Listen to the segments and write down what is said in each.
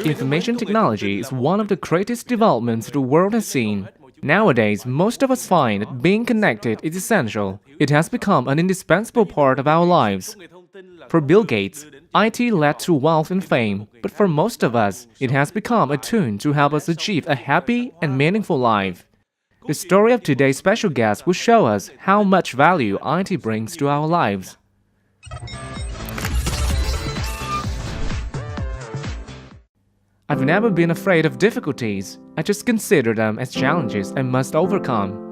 Information technology is one of the greatest developments the world has seen. Nowadays, most of us find that being connected is essential. It has become an indispensable part of our lives. For Bill Gates, IT led to wealth and fame, but for most of us, it has become a tool to help us achieve a happy and meaningful life. The story of today's special guest will show us how much value IT brings to our lives. I've never been afraid of difficulties. I just consider them as challenges I must overcome.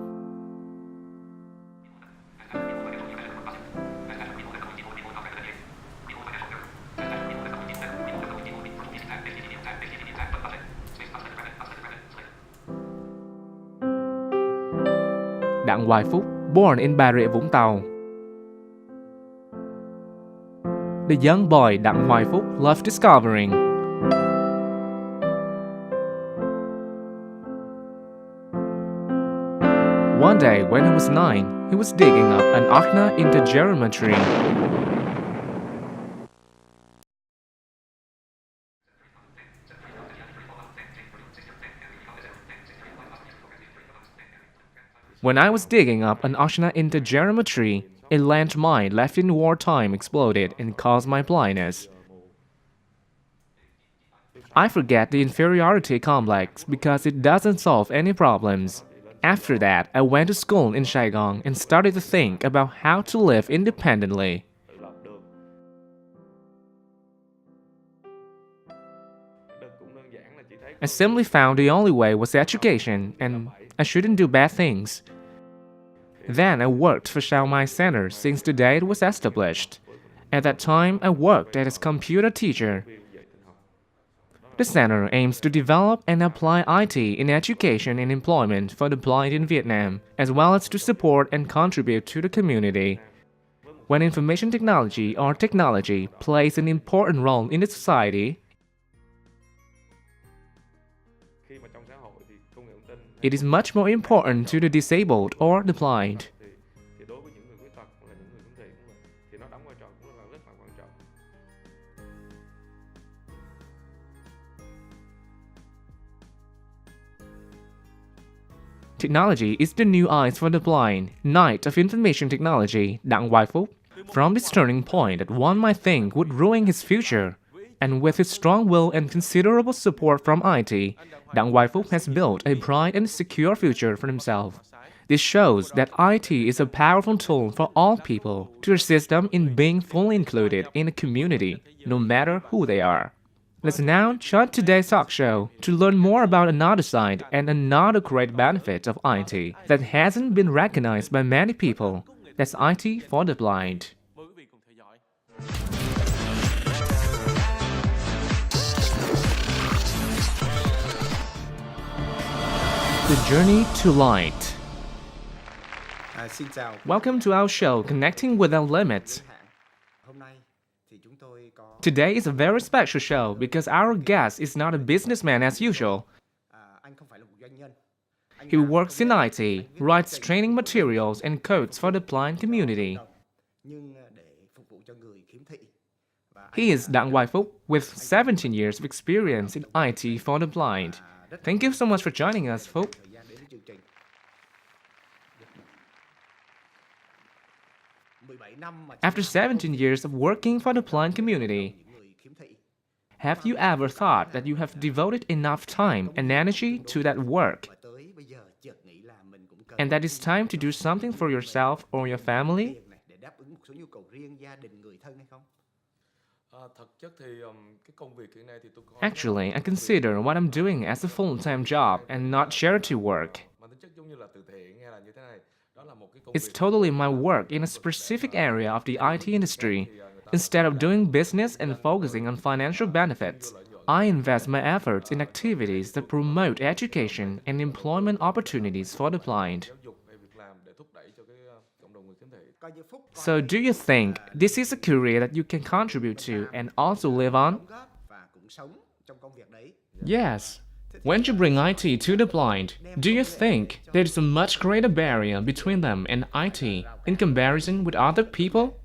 Dang Hoai Phuc, born in Bà Rịa Vũng Tàu. The young boy Dang Hoai Phuc loved discovering. One day, when he was 9, he was digging up an Ochna intergeometry. When I was digging up an Ochna intergeometry, a landmine left in wartime exploded and caused my blindness. I forget the inferiority complex because it doesn't solve any problems. After that, I went to school in Saigon and started to think about how to live independently. I simply found the only way was education, and I shouldn't do bad things. Then I worked for Chiang Mai Center since the day it was established. At that time, I worked as a computer teacher. The center aims to develop and apply IT in education and employment for the blind in Vietnam, as well as to support and contribute to the community. When information technology or technology plays an important role in the society, it is much more important to the disabled or the blind. Technology is the new eyes for the blind, Knight of Information Technology, Dang Hoai Phuc. From this turning point that one might think would ruin his future, and with his strong will and considerable support from IT, Dang Hoai Phuc has built a bright and secure future for himself. This shows that IT is a powerful tool for all people to assist them in being fully included in a community, no matter who they are. Let's now join today's talk show to learn more about another side and another great benefit of IT that hasn't been recognized by many people. That's IT for the blind. The Journey to Light. Welcome to our show, Connecting Without Limits. Today is a very special show because our guest is not a businessman as usual. He works in IT, writes training materials and codes for the blind community. He is Dang Hoai Phuc with 17 years of experience in IT for the blind. Thank you so much for joining us, Phuc. After 17 years of working for the blind community, have you ever thought that you have devoted enough time and energy to that work, and that it's time to do something for yourself or your family? Actually, I consider what I'm doing as a full-time job and not charity work. It's totally my work in a specific area of the IT industry. Instead of doing business and focusing on financial benefits, I invest my efforts in activities that promote education and employment opportunities for the blind. So do you think this is a career that you can contribute to and also live on? Yes. When you bring IT to the blind, do you think there is a much greater barrier between them and IT in comparison with other people?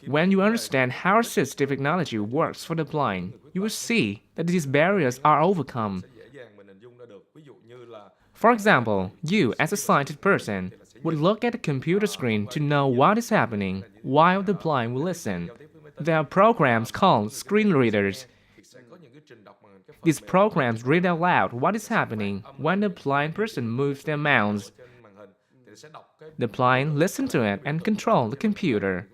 When you understand how assistive technology works for the blind, you will see that these barriers are overcome. For example, you, as a sighted person, would look at a computer screen to know what is happening, while the blind will listen. There are programs called screen readers. These programs read out loud what is happening when the blind person moves their mouse. The blind listen to it and control the computer.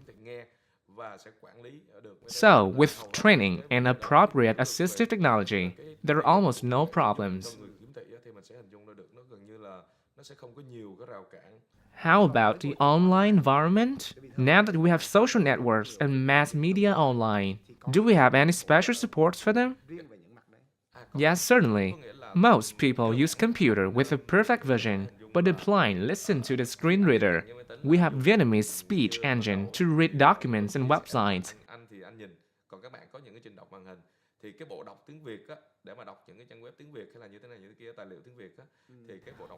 So, with training and appropriate assistive technology, there are almost no problems. How about the online environment? Now that we have social networks and mass media online, do we have any special supports for them? Yes, certainly. Most people use computer with a perfect vision, but the blind listen to the screen reader. We have Vietnamese speech engine to read documents and websites.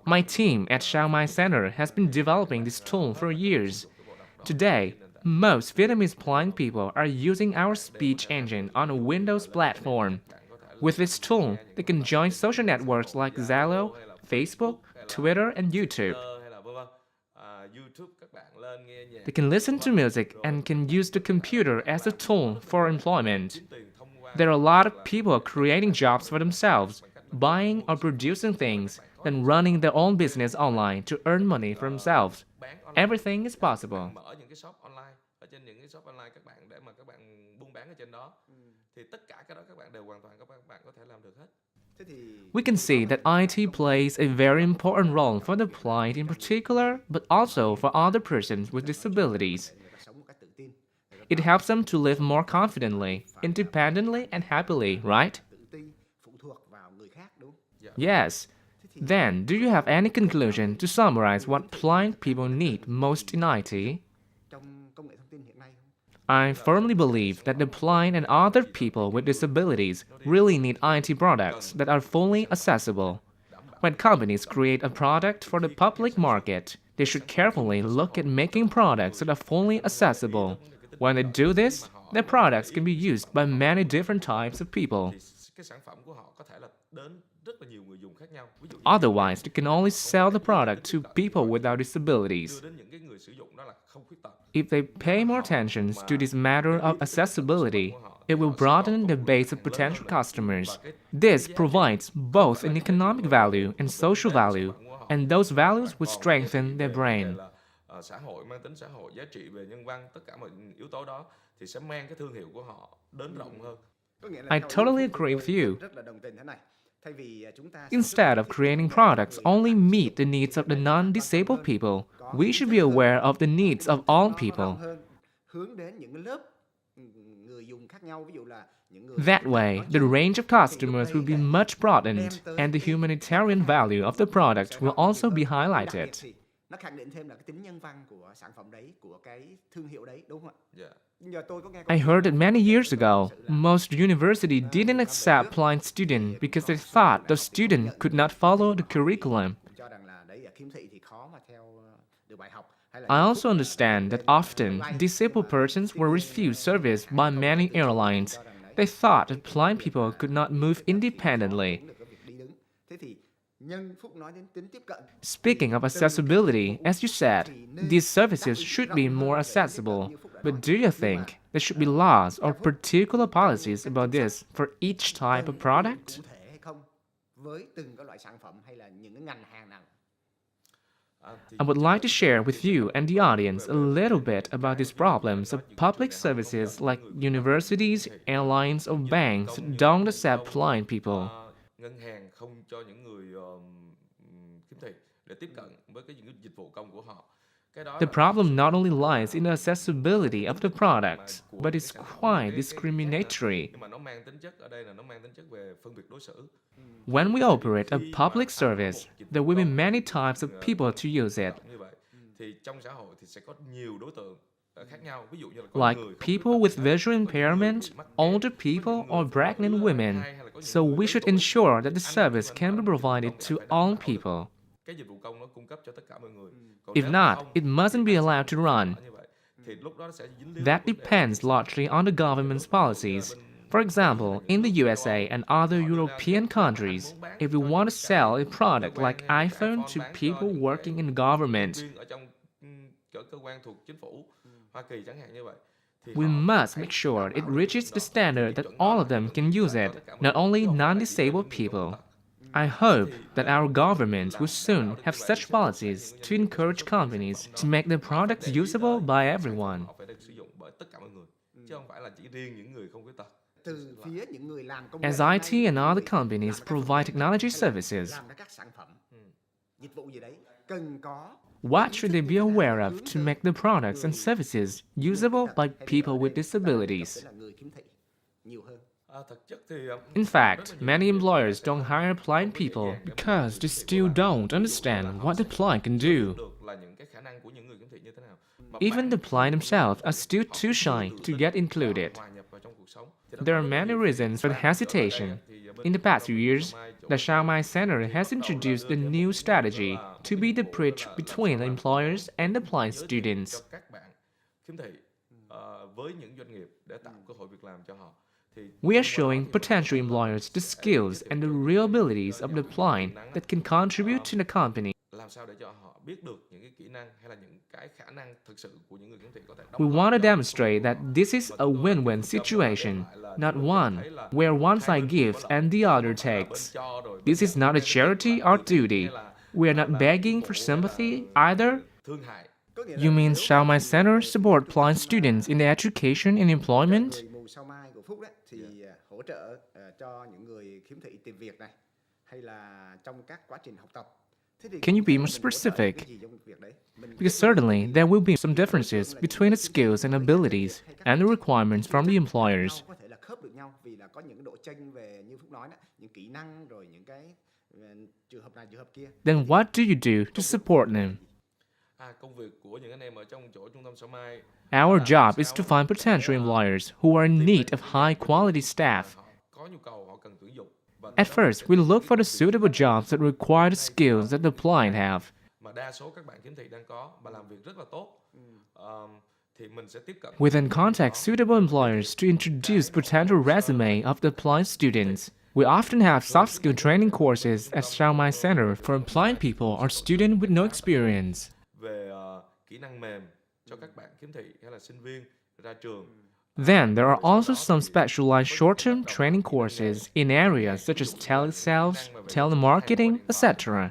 My team at Chiang Mai Center has been developing this tool for years. Today, most Vietnamese blind people are using our speech engine on a Windows platform. With this tool, they can join social networks like Zalo, Facebook, Twitter, and YouTube. They can listen to music and can use the computer as a tool for employment. There are a lot of people creating jobs for themselves, buying or producing things, then running their own business online to earn money for themselves. Everything is possible. We can see that IT plays a very important role for the blind in particular, but also for other persons with disabilities. It helps them to live more confidently, independently, and happily, right? Yes. Then, do you have any conclusion to summarize what blind people need most in IT? I firmly believe that the blind and other people with disabilities really need IT products that are fully accessible. When companies create a product for the public market, they should carefully look at making products that are fully accessible. When they do this, their products can be used by many different types of people. Otherwise, they can only sell the product to people without disabilities. If they pay more attention to this matter of accessibility, it will broaden the base of potential customers. This provides both an economic value and social value, and those values will strengthen their brain. I totally agree with you. Instead of creating products only meet the needs of the non-disabled people, we should be aware of the needs of all people. That way, the range of customers will be much broadened, and the humanitarian value of the product will also be highlighted. I heard that many years ago, most universities didn't accept blind students because they thought the student could not follow the curriculum. I also understand that often disabled persons were refused service by many airlines. They thought that blind people could not move independently. Speaking of accessibility, as you said, these services should be more accessible. But do you think there should be laws or particular policies about this for each type of product? I would like to share with you and the audience a little bit about these problems of public services like universities, airlines, or banks that don't accept blind people. The problem not only lies in the accessibility of the products, but is quite discriminatory. When we operate a public service, there will be many types of people to use it. Like people with visual impairment, older people, or pregnant women. So we should ensure that the service can be provided to all people. If not, it mustn't be allowed to run. That depends largely on the government's policies. For example, in the USA and other European countries, if we want to sell a product like iPhone to people working in government, we must make sure it reaches the standard that all of them can use it, not only non-disabled people. I hope that our government will soon have such policies to encourage companies to make their products usable by everyone. As IT and other companies provide technology services, what should they be aware of to make the products and services usable by people with disabilities? In fact, many employers don't hire blind people because they still don't understand what the blind can do. Even the blind themselves are still too shy to get included. There are many reasons for the hesitation. In the past few years, the Dang Hoai Center has introduced a new strategy to be the bridge between the employers and the blind students. We are showing potential employers the skills and the real abilities of the blind that can contribute to the company. We want to demonstrate that this is a win-win situation, not one where one side gives and the other takes. This is not a charity or duty. We are not begging for sympathy either. You mean Dang Hoai Center support blind students in their education and employment? Can you be more specific? Because certainly there will be some differences between the skills and abilities and the requirements from the employers. Then what do you do to support them? Our job is to find potential employers who are in need of high-quality staff. At first, we look for the suitable jobs that require the skills that the blind have. We then contact suitable employers to introduce potential resume of the blind students. We often have soft skill training courses at Dang Hoai Center for blind people or students with no experience. Then there are also some specialized short-term training courses in areas such as telesales, telemarketing, etc.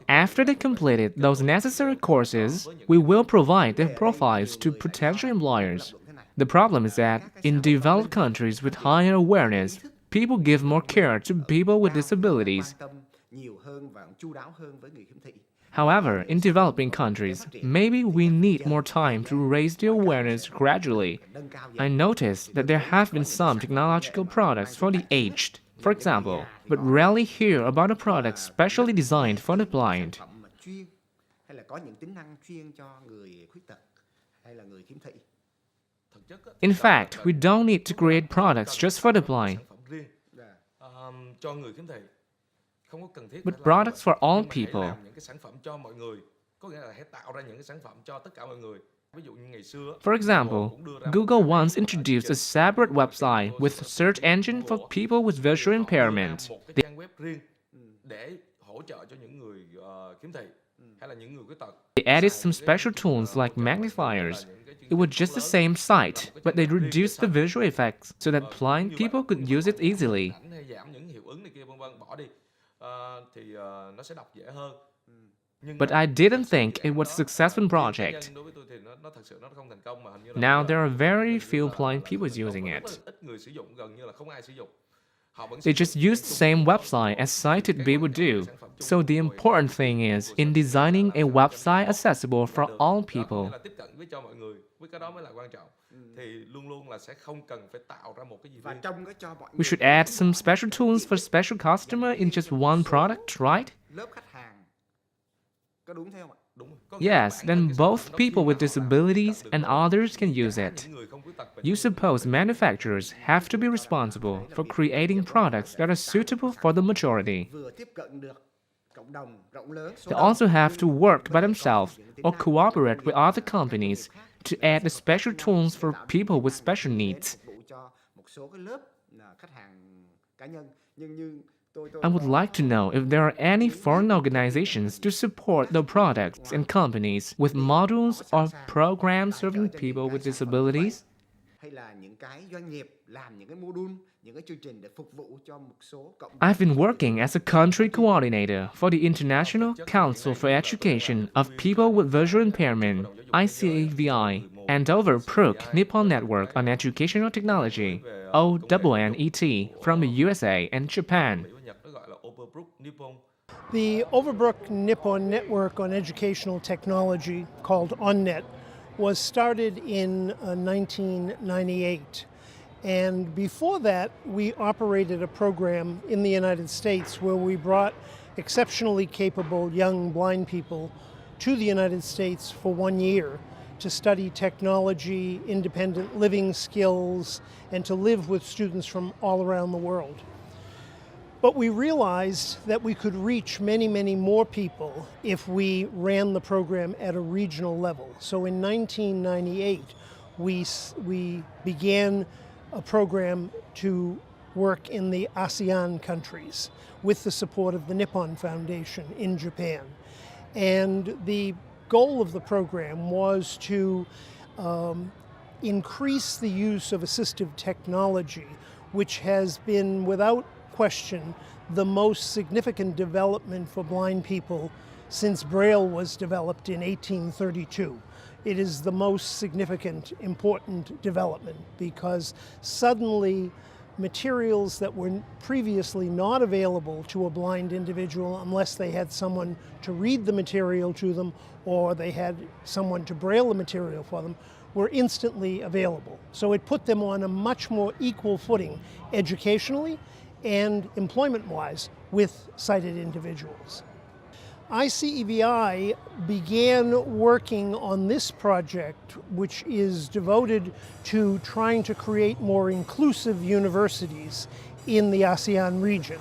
After they completed those necessary courses, we will provide their profiles to potential employers. The problem is that in developed countries with higher awareness, people give more care to people with disabilities. However, in developing countries, maybe we need more time to raise the awareness gradually. I noticed that there have been some technological products for the aged, for example, but rarely hear about a product specially designed for the blind. In fact, we don't need to create products just for the blind, but products for all people. For example, Google once introduced a separate website with a search engine for people with visual impairment. They added some special tools like magnifiers. It was just the same site, but they reduced the visual effects so that blind people could use it easily. But I didn't think it was a successful project. Now there are very few blind people using it. They just use the same website as sighted people do. So the important thing is in designing a website accessible for all people. We should add some special tools for special customer in just one product, right? Yes, then both people with disabilities and others can use it. You suppose manufacturers have to be responsible for creating products that are suitable for the majority. They also have to work by themselves or cooperate with other companies to add the special tools for people with special needs. I would like to know if there are any foreign organizations to support the products and companies with modules or programs serving people with disabilities. I've been working as a country coordinator for the International Council for Education of People with Visual Impairment, ICAVI, and over Phuc Nippon Network on Educational Technology, ONNET, from the USA and Japan. The Overbrook Nippon Network on Educational Technology, called ONNET, was started in 1998. And before that, we operated a program in the United States where we brought exceptionally capable young blind people to the United States for 1 year to study technology, independent living skills, and to live with students from all around the world. But we realized that we could reach many, many more people if we ran the program at a regional level. So in 1998, we began a program to work in the ASEAN countries with the support of the Nippon Foundation in Japan. And the goal of the program was to increase the use of assistive technology, which has been, without question, the most significant development for blind people since Braille was developed in 1832. It is the most significant, important development because suddenly materials that were previously not available to a blind individual unless they had someone to read the material to them or they had someone to Braille the material for them were instantly available. So it put them on a much more equal footing educationally and employment-wise with sighted individuals. ICEVI began working on this project, which is devoted to trying to create more inclusive universities in the ASEAN region.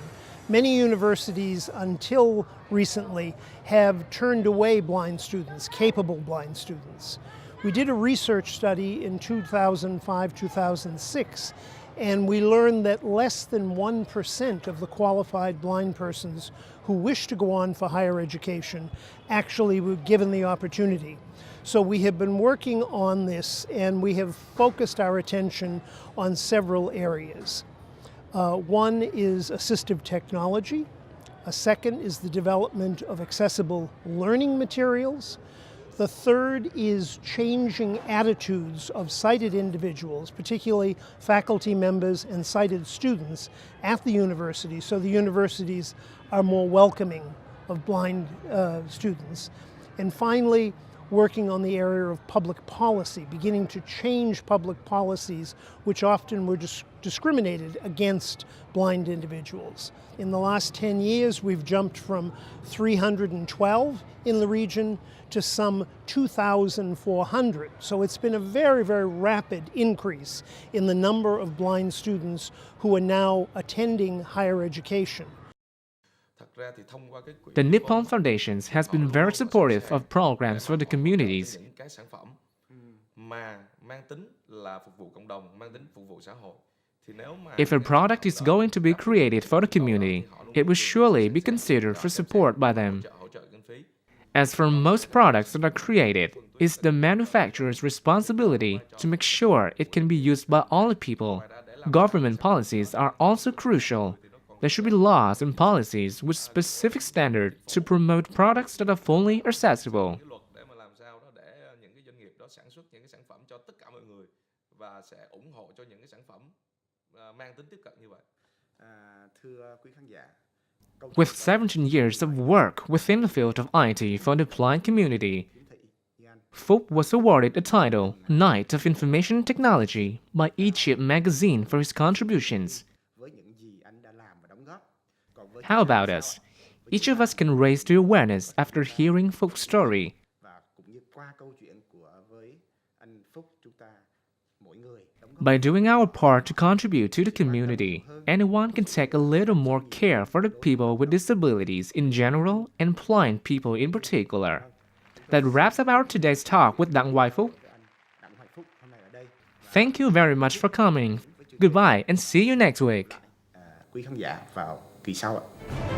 Many universities until recently have turned away blind students, capable blind students. We did a research study in 2005-2006, and we learned that less than 1% of the qualified blind persons who wish to go on for higher education actually were given the opportunity. So we have been working on this, and we have focused our attention on several areas. One is assistive technology. A second is the development of accessible learning materials. The third is changing attitudes of sighted individuals, particularly faculty members and sighted students at the university, so the universities are more welcoming of blind students. And finally, working on the area of public policy, beginning to change public policies which often were discriminated against blind individuals. In the last 10 years, we've jumped from 312 in the region to some 2,400. So it's been a very, very rapid increase in the number of blind students who are now attending higher education. The Nippon Foundation has been very supportive of programs for the communities. If a product is going to be created for the community, it will surely be considered for support by them. As for most products that are created, it's the manufacturer's responsibility to make sure it can be used by all people. Government policies are also crucial. There should be laws and policies with specific standards to promote products that are fully accessible. With 17 years of work within the field of IT for the blind community, Phuc was awarded the title Knight of Information Technology by Egypt magazine for his contributions. How about us? Each of us can raise the awareness after hearing Phuc's story. By doing our part to contribute to the community, anyone can take a little more care for the people with disabilities in general and blind people in particular. That wraps up our today's talk with Dang Hoai Phuc. Thank you very much for coming. Goodbye and see you next week. Quý khán giả vào kỳ sau ạ.